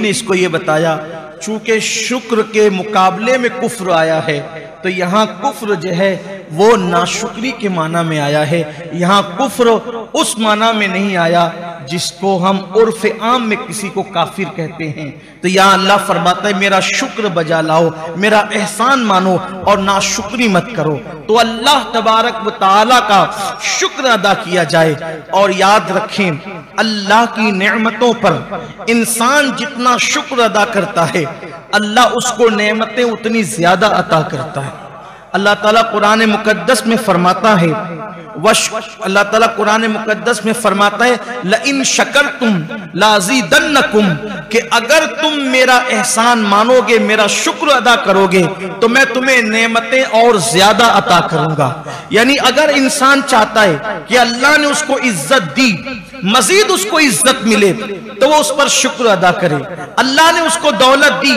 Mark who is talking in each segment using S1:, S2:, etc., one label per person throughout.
S1: ने इसको ये बताया, चूंकि शुक्र के मुकाबले में कुफ्र आया है, तो यहाँ कुफ्र जो है वो नाशुक्री के माना में आया है। यहाँ कुफ्र उस माना में नहीं आया जिसको हम उर्फ आम में किसी को काफिर कहते हैं। तो यहाँ अल्लाह फरमाता है मेरा शुक्र बजा लाओ, मेरा एहसान मानो और नाशुक्री मत करो। तो अल्लाह तबारक व तआला का शुक्र अदा किया जाए। और याद रखें, अल्लाह की नेमतों पर इंसान जितना शुक्र अदा करता है, अल्लाह उसको नेमतें उतनी ज्यादा अता करता है। अल्लाह ताला कुरान मुकद्दस में फरमाता है, अल्लाह ताला कुरान मुकद्दस में फरमाता है लइन शकरतुम लाज़ीदन्नकुम, कि अगर तुम मेरा एहसान मानोगे, मेरा शुक्र अदा करोगे, तो मैं तुम्हें नेमतें और ज्यादा अता करूंगा। यानी अगर इंसान चाहता है कि अल्लाह ने उसको इज्जत दी, मजीद उसको इज्जत मिले, तो वो उस पर शुक्र अदा करे। अल्लाह ने उसको दौलत दी,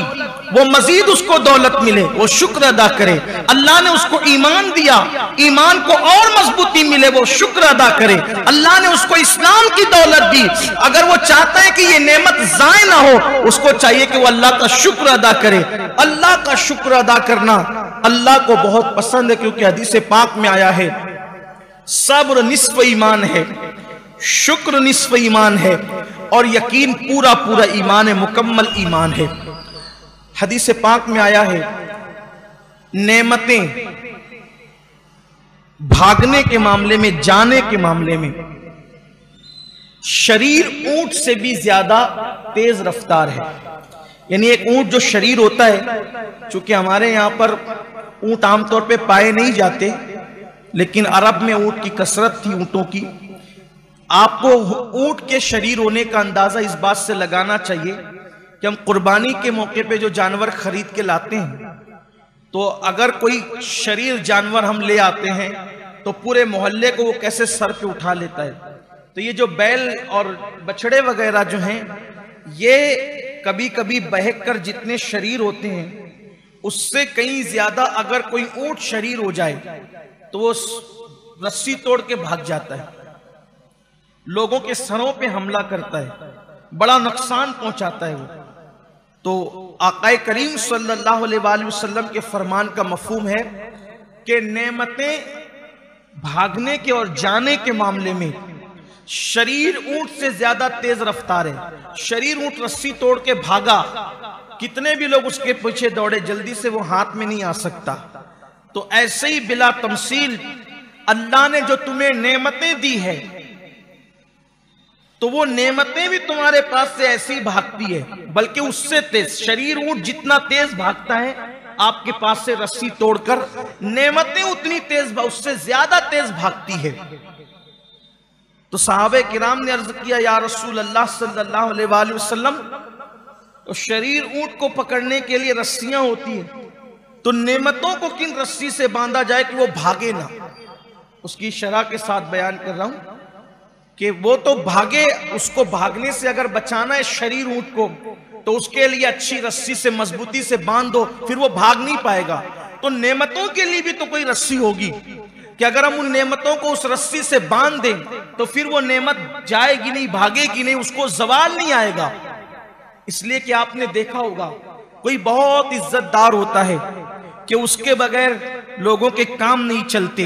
S1: वो मजीद उसको दौलत मिले, वो शुक्र अदा करे। अल्लाह ने उसको ईमान दिया, ईमान को और मजबूती मिले, वो शुक्र अदा करे। अल्लाह ने उसको इस्लाम की दौलत दी, अगर वो चाहता है कि ये नेमत जाय ना हो, उसको चाहिए कि वो अल्लाह का शुक्र अदा करे। अल्लाह का शुक्र अदा करना अल्लाह को बहुत पसंद है, क्योंकि हदीस पाक में आया है सब्र निस्फ ईमान है, शुक्र निस्फ ईमान है, और यकीन पूरा पूरा ईमान है, मुकम्मल ईमान है। हदीस पाक में आया है नेमतें भागने के मामले में, जाने के मामले में, शरीर ऊंट से भी ज्यादा तेज रफ्तार है। यानी एक ऊंट जो शरीर होता है, चूंकि हमारे यहां पर ऊंट आमतौर पे पाए नहीं जाते, लेकिन अरब में ऊंट की कसरत थी, ऊंटों की। आपको ऊंट के शरीर होने का अंदाजा इस बात से लगाना चाहिए कि हम कुर्बानी के मौके पे जो जानवर खरीद के लाते हैं, तो अगर कोई शरीर जानवर हम ले आते हैं तो पूरे मोहल्ले को वो कैसे सर पे उठा लेता है। तो ये जो बैल और बछड़े वगैरह जो हैं, ये कभी कभी बहक कर जितने शरीर होते हैं उससे कहीं ज्यादा अगर कोई ऊंट शरीर हो जाए तो वो रस्सी तोड़ के भाग जाता है, लोगों के सरों पे हमला करता है, बड़ा नुकसान पहुंचाता है वो। तो आकाए करीम सल्लल्लाहु अलैहि वसल्लम के फरमान का मफहूम है कि नेमतें भागने के और जाने के मामले में शरीर ऊंट से ज्यादा तेज रफ्तार है। शरीर ऊंट रस्सी तोड़ के भागा, कितने भी लोग उसके पीछे दौड़े, जल्दी से वो हाथ में नहीं आ सकता। तो ऐसे ही बिला तमसील अल्लाह ने जो तुम्हें नेमतें दी है, तो वो नेमतें भी तुम्हारे पास से ऐसी भागती है, बल्कि उससे तेज। शरीर ऊंट जितना तेज भागता है, आपके पास से रस्सी तोड़कर नेमतें उतनी तेज, उससे ज्यादा तेज भागती है। तो सहाबे किराम ने अर्ज किया, या रसूल अल्लाह सल्लल्लाहु अलैहि वसल्लम, तो शरीर ऊंट को पकड़ने के लिए रस्सियां होती है, तो नेमतों को किन रस्सी से बांधा जाए कि वो भागे ना। उसकी शरह के साथ बयान कर रहा हूं कि वो तो भागे, उसको भागने से अगर बचाना है शरीर ऊंट को, तो उसके लिए अच्छी रस्सी से मजबूती से बांध दो, फिर वो भाग नहीं पाएगा। तो नेमतों के लिए भी तो कोई रस्सी होगी कि अगर हम उन नेमतों को उस रस्सी से बांध दें तो फिर वो नेमत जाएगी नहीं, भागेगी नहीं, उसको जवाल नहीं आएगा। इसलिए कि आपने देखा होगा कोई बहुत इज्जतदार होता है कि उसके बगैर लोगों के काम नहीं चलते,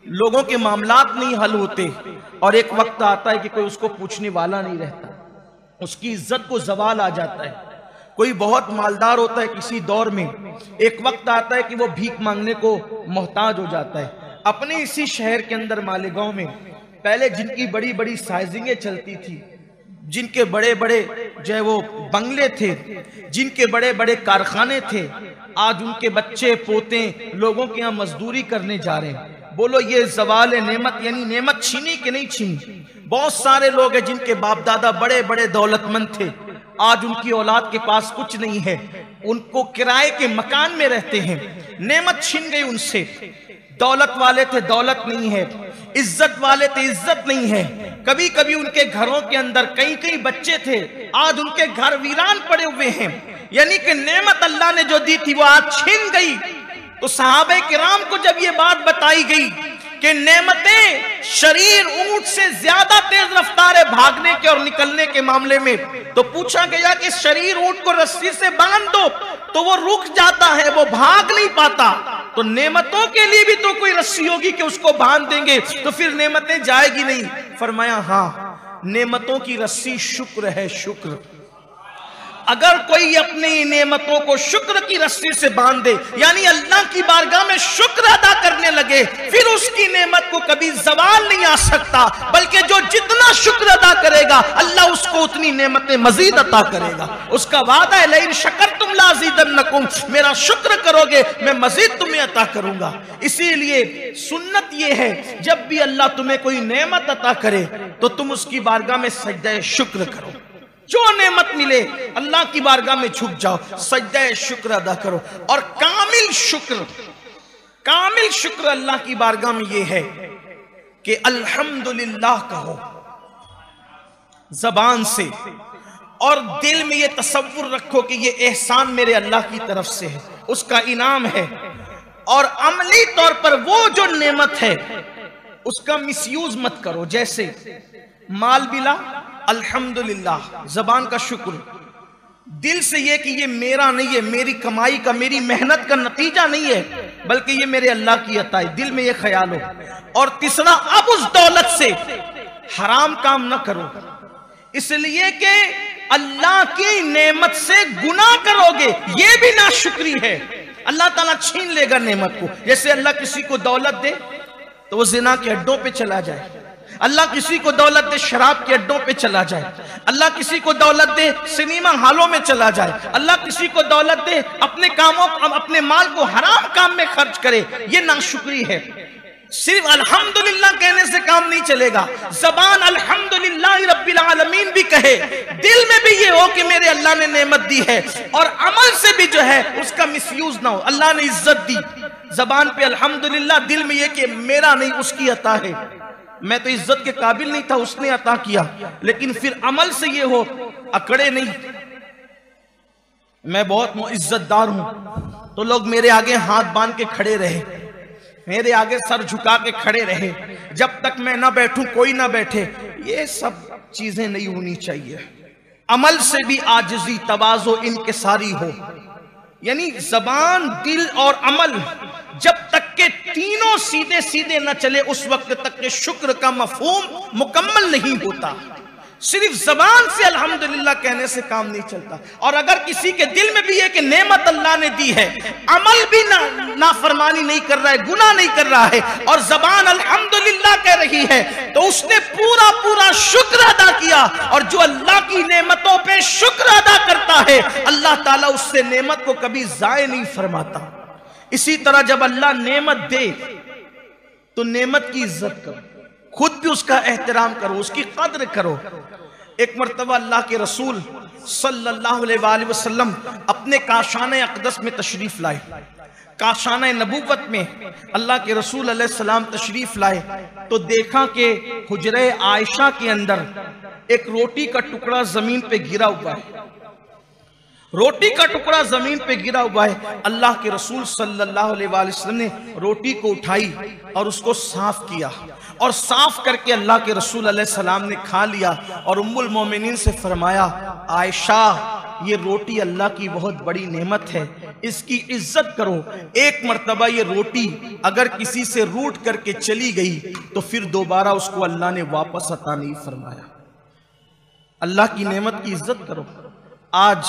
S1: लोगों के मामलात नहीं हल होते, और एक वक्त आता है कि कोई उसको पूछने वाला नहीं रहता, उसकी इज्जत को जवाल आ जाता है। कोई बहुत मालदार होता है किसी दौर में, एक वक्त आता है कि वो भीख मांगने को मोहताज हो जाता है। अपने इसी शहर के अंदर मालेगांव में पहले जिनकी बड़ी बड़ी साइजिंगें चलती थी, जिनके बड़े बड़े जो है वो बंगले थे, जिनके बड़े बड़े कारखाने थे, आज उनके बच्चे पोते लोगों के यहाँ मजदूरी करने जा रहे हैं। बोलो ये जवाल नेमत, यानी नेमत छीनी कि नहीं छीनी। बहुत सारे लोग हैं जिनके बाप दादा बड़े बड़े दौलतमंद थे, आज उनकी औलाद के पास कुछ नहीं है, उनको किराए के मकान में रहते हैं, नेमत छीन गई उनसे। दौलत वाले थे, दौलत नहीं है, इज्जत वाले थे, इज्जत नहीं है। कभी कभी उनके घरों के अंदर कई कई बच्चे थे, आज उनके घर वीरान पड़े हुए हैं। यानी कि नेमत अल्लाह ने जो दी थी वो आज छीन गई। तो सहाबे किराम को जब ये बात बताई गई कि नेमतें शरीर ऊंट से ज्यादा तेज रफ्तार है भागने के और निकलने के मामले में। तो पूछा गया कि शरीर ऊंट को रस्सी से बांध दो तो वो रुक जाता है, वो भाग नहीं पाता, तो नेमतों के लिए भी तो कोई रस्सी होगी कि उसको बांध देंगे तो फिर नेमतें जाएगी नहीं। फरमाया हाँ, नेमतों की रस्सी शुक्र है, शुक्र। अगर कोई अपनी नेमतों को शुक्र की रस्सी से बांध दे, यानी अल्लाह की बारगाह में शुक्र अदा करने लगे, फिर उसकी नेमत को कभी ज़वाल नहीं आ सकता, बल्कि जो जितना शुक्र अदा करेगा अल्लाह उसको उतनी नेमतें मजीद अता करेगा। उसका वादा है, लइन शकरतुम लाज़ीदन्नकुम, मेरा शुक्र करोगे मैं मजीद तुम्हें अता करूंगा। इसीलिए सुन्नत यह है, जब भी अल्लाह तुम्हें कोई नेमत अता करे तो तुम उसकी बारगाह में सजदा शुक्र करो। जो नेमत मिले अल्लाह की बारगाह में झुक जाओ, सजदा शुक्र अदा करो। और कामिल शुक्र अल्लाह की बारगाह में यह है कि अल्हम्दुलिल्लाह कहो जबान से, और दिल में यह तसव्वुर रखो कि यह एहसान मेरे अल्लाह की तरफ से है, उसका इनाम है। और अमली तौर पर वो जो नेमत है उसका मिसयूज मत करो। जैसे माल मिला, अल्हम्दुलिल्लाह, जबान का शुक्र, दिल से ये कि ये मेरा नहीं है, मेरी कमाई का, मेरी मेहनत का नतीजा नहीं है, बल्कि ये मेरे अल्लाह की अता है, दिल में ये ख्याल हो। और तीसरा, अब उस दौलत से हराम काम न करो, इसलिए कि अल्लाह की नेमत से गुनाह करोगे, ये भी नाशुक्री है, अल्लाह ताला छीन लेगा नेमत को। जैसे अल्लाह किसी को दौलत दे तो वो जिना के अड्डों पे चला जाए, अल्लाह किसी को दौलत दे शराब के अड्डों पे चला जाए, अल्लाह किसी को दौलत दे सिनेमा हॉलों में चला जाए, अल्लाह किसी को दौलत दे अपने कामों, अपने माल को हराम काम में खर्च करे, ये नाशुक्री है। सिर्फ अल्हम्दुलिल्लाह कहने से काम नहीं चलेगा, जबान अल्हम्दुलिल्लाह रब्बिल आलमीन भी कहे, दिल में भी ये हो कि मेरे अल्लाह ने नेमत दी है, और अमल से भी जो है उसका मिसयूज ना हो। अल्लाह ने इज्जत दी, जबान पे अल्हम्दुलिल्लाह, दिल में ये कि मेरा नहीं उसकी अता है, मैं तो इज्जत के काबिल नहीं था, उसने अता किया, लेकिन फिर अमल से ये हो, अकड़े नहीं, मैं बहुत इज्जतदार हूं तो लोग मेरे आगे हाथ बांध के खड़े रहे, मेरे आगे सर झुका के खड़े रहे, जब तक मैं ना बैठूं कोई ना बैठे, ये सब चीजें नहीं होनी चाहिए। अमल से भी आजिजी, तवाज़ो, इनकिसारी हो, यानी जबान, दिल और अमल जब तक के तीनों सीधे सीधे न चले उस वक्त तक के शुक्र का मफहूम मुकम्मल नहीं होता। सिर्फ जबान से अल्हम्दुलिल्लाह कहने से काम नहीं चलता। और अगर किसी के दिल में भी है कि नेमत अल्लाह ने दी है, अमल भी नाफरमानी नहीं कर रहा है, गुनाह नहीं कर रहा है, और जबान अल्हम्दुलिल्लाह कह रही है, तो उसने पूरा पूरा शुक्र अदा किया। और जो अल्लाह की नेमतों पे शुक्र अदा करता है, अल्लाह ताला उससे नेमत को कभी जाय नहीं फरमाता। इसी तरह जब अल्लाह नेमत दे तो नेमत की इज्जत करो, खुद भी उसका एहतराम करो, उसकी कद्र करो। एक मर्तबा अल्लाह के रसूल सल्लल्लाहु अलैहि वसल्लम अपने काशाने अक़दस में तशरीफ लाए। काशाने नबूवत में अल्लाह के रसूल अलैहि सलाम तशरीफ लाए तो देखा कि हुजरे आयशा के अंदर एक रोटी का टुकड़ा जमीन पे गिरा हुआ है, रोटी का टुकड़ा जमीन पे गिरा हुआ है। अल्लाह के रसूल सल्लल्लाहु अलैहि वसल्लम ने रोटी को उठाई और उसको साफ किया, और साफ करके अल्लाह के रसूल अलैहि सलाम ने खा लिया, और उम्मुल मोमिनीन से फरमाया, आयशा, ये रोटी अल्लाह की बहुत बड़ी नेमत है, इसकी इज्जत करो। एक मर्तबा ये रोटी अगर किसी से रूठ करके चली गई तो फिर दोबारा उसको अल्लाह ने वापस अता नहीं फरमाया। अल्लाह की नेमत की इज्जत करो। आज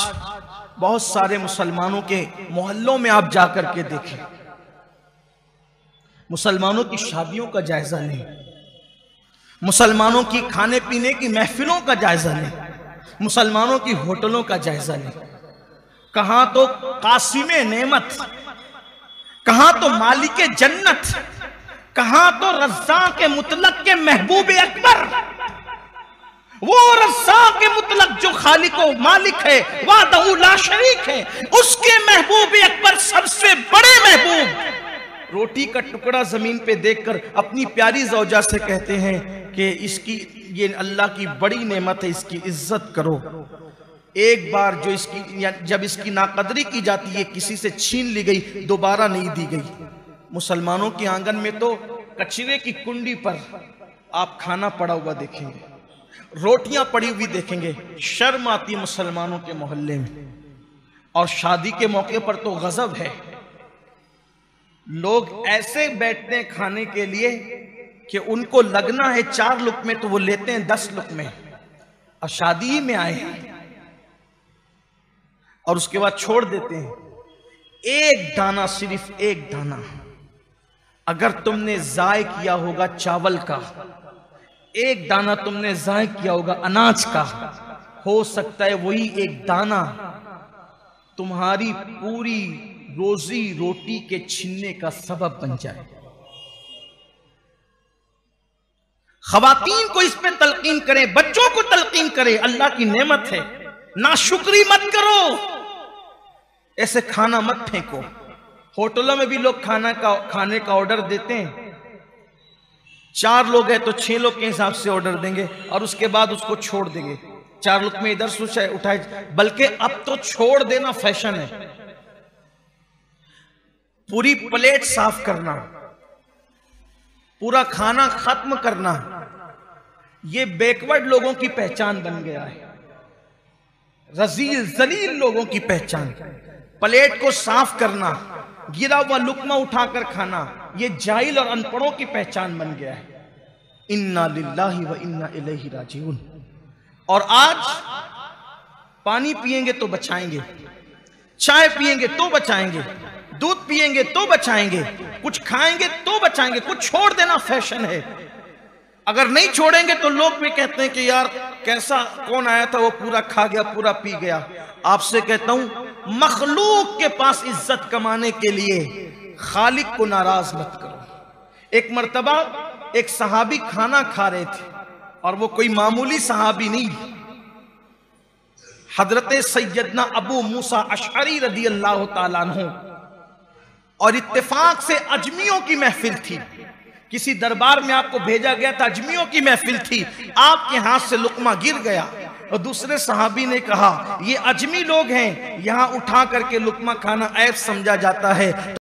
S1: बहुत सारे मुसलमानों के मोहल्लों में आप जाकर के देखें, मुसलमानों की शादियों का जायजा नहीं, मुसलमानों की खाने पीने की महफिलों का जायजा नहीं, मुसलमानों की होटलों का जायजा नहीं। कहां तो कासिमे नेमत, कहां तो मालिके जन्नत, कहां तो रज़्ज़ाक़ मुतलक के महबूब अकबर, वो रज़्ज़ाक़ मुतलक जो खालिक व मालिक है, वाहदहू ला शरीक है, उसके महबूब अकबर, सबसे बड़े महबूब, रोटी का टुकड़ा जमीन पे देखकर अपनी प्यारी ज़ौजा से कहते हैं कि इसकी, ये अल्लाह की बड़ी नेमत है, इसकी इज्जत करो। एक बार जो इसकी, जब इसकी नाकदरी की जाती है, किसी से छीन ली गई, दोबारा नहीं दी गई। मुसलमानों के आंगन में तो कचरे की कुंडी पर आप खाना पड़ा हुआ देखेंगे, रोटियां पड़ी हुई देखेंगे, शर्म आती है मुसलमानों के मोहल्ले में। और शादी के मौके पर तो गजब है, लोग ऐसे बैठते हैं खाने के लिए कि उनको लगना है 4 लुक़मे तो वो लेते हैं 10 लुक़मे, और शादी ही में आए हैं और उसके बाद छोड़ देते हैं। एक दाना, सिर्फ एक दाना अगर तुमने ज़ाय किया होगा चावल का, एक दाना तुमने ज़ाय किया होगा अनाज का, हो सकता है वही एक दाना तुम्हारी पूरी रोजी रोटी के छीनने का सबब बन जाए। खवातीन को इस पे तलकीन करें, बच्चों को तलकीन करें, अल्लाह की नेमत है, नाशुक्री मत करो, ऐसे खाना मत फेंको। होटलों में भी लोग खाने का ऑर्डर देते हैं, 4 लोग हैं तो 6 लोग के हिसाब से ऑर्डर देंगे और उसके बाद उसको छोड़ देंगे। 4 लुक़मे इधर से उठाए, बल्कि अब तो छोड़ देना फैशन है। पूरी प्लेट साफ करना, पूरा खाना खत्म करना, ये बैकवर्ड लोगों की पहचान बन गया है, रजील जलील लोगों की पहचान। प्लेट को साफ करना, गिरा हुआ लुकमा उठाकर खाना, ये जाहिल और अनपढ़ों की पहचान बन गया है। इन्ना लिल्लाहि व इन्ना इलैहि राजिऊन। और आज पानी पिएंगे तो बचाएंगे, चाय पिएंगे तो बचाएंगे, दूध पिएंगे तो बचाएंगे, कुछ खाएंगे तो बचाएंगे, कुछ छोड़ देना फैशन है। अगर नहीं छोड़ेंगे तो लोग भी कहते हैं कि यार कैसा, कौन आया था वो पूरा खा गया, पूरा पी गया। आपसे कहता हूं, मखलूक के पास इज्जत कमाने के लिए खालिक को नाराज मत करो। एक मर्तबा एक सहाबी खाना खा रहे थे और वो कोई मामूली सहाबी नहीं, हजरत सैयदना अबू मूसा अशअरी रदी अल्लाह ताला अन्हु, और इत्तेफाक से अजमियों की महफिल थी, किसी दरबार में आपको भेजा गया था, अजमियों की महफिल थी, आपके हाथ से लुकमा गिर गया और दूसरे सहाबी ने कहा ये अजमी लोग हैं, यहां उठा करके लुकमा खाना ऐब समझा जाता है।